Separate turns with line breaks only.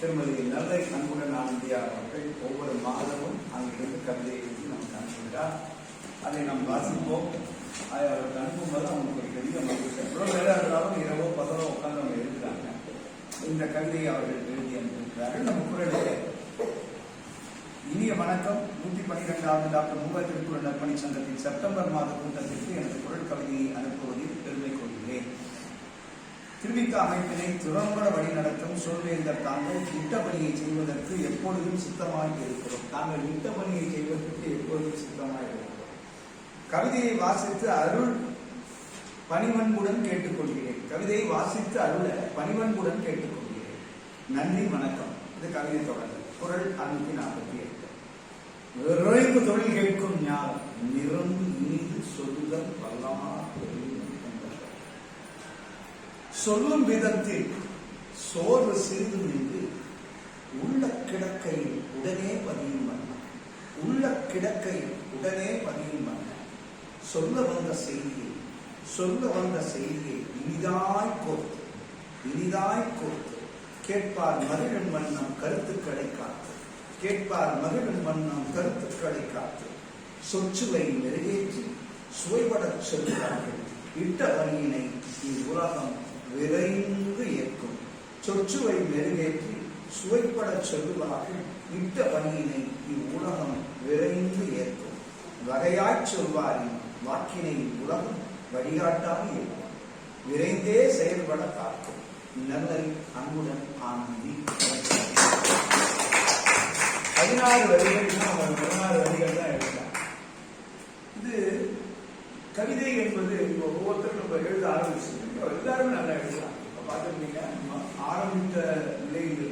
திருமதி நல்லை அன்புடன் ஆனந்தியா அவர்கள் ஒவ்வொரு மாதமும் அங்கிருந்து கவிதையை எழுதி நமக்கு அனுப்புகிறார். அதை நாம் வாசிப்போம். அதை அவருக்கு அனுப்பும்போது அவங்களுக்கு ஒரு பெரிய மகிழ்ச்சி. எவ்வளோ வேலை இருந்தாலும் இரவோ பகலோ உட்காந்து அவங்க எழுதுகிறாங்க. இந்த கவிதையை அவர்கள் எழுதி அனுப்பியிருக்கிறார்கள். நம்ம குரலிலே இனிய வணக்கம். 112வது டாக்டர் மூவ திருக்குறள் நற்பணி சங்கத்தின் செப்டம்பர் மாத கூட்டத்திற்கு எனது குரல் கவிதையை அனுப்புவதில் பெருமை கொள்கிறேன். திருவிக்க அமைப்பினை திறம்பட வழிநடத்தும் சூழ்நிலைகள் தாங்கள் இட்ட பணியை செய்வதற்கு எப்பொழுதும் சித்தமாக இருக்கிறோம். தாங்கள் இட்ட பணியை செய்வதற்கு எப்பொழுதும் சித்தமாக இருக்கிறோம். கவிதையை வாசித்து அருள் பணிவன்புடன் கேட்டுக்கொள்கிறேன். கவிதையை வாசித்து அருள பணிவன்புடன் கேட்டுக்கொள்கிறேன். நன்றி, வணக்கம். இது கவிதை தொடர். குரல் 548. விரைவு தொழில் கேட்கும் ஞானம் நிரம்பு இனிது சொல்லுதல் வல்லமார் சொல்லும் விதத்தில் சோர்வு சிறிது நின்று உள்ள கிடக்கையில் உடனே பதியும் வண்ணம். உள்ள கிடக்கையில் உடனே பதியும் வண்ணம். சொல்ல வந்த செய்தியை இனிதாய் கோர்த்து கேட்பார் மகிழும் வண்ணம் கருத்துக்களை காத்து. சொற்சுவை மெருகேற்றி சுவைபடச் சொல்கிறார்கள். இட்ட பணியினை இவ்வுலகம் விரைந்து ஏற்கும். சொற்சுவை மெருகேற்றி சுவைப்படச் சொல்லுவார்கள். இட்ட பணியினை இவ்வுலகம் விரைந்து ஏற்கும். வகையாய்ச் சொல்வாரின் வாக்கினை உலகம் வழிகாட்டாக இருக்கும். விரைந்தே செயல்பட காக்கும். நல்லை அன்புடன் ஆனந்தி. 16 வரிகள் தான், 16 வரிகள் தான் எழுதலாம். இது கவிதை என்பது ஒவ்வொருத்தரும் எழுத ஆரம்பிச்சு எல்லாருமே நல்லா எழுதலாம். இப்ப பார்த்துருக்கீங்க, ஆரம்பித்த நிலையில்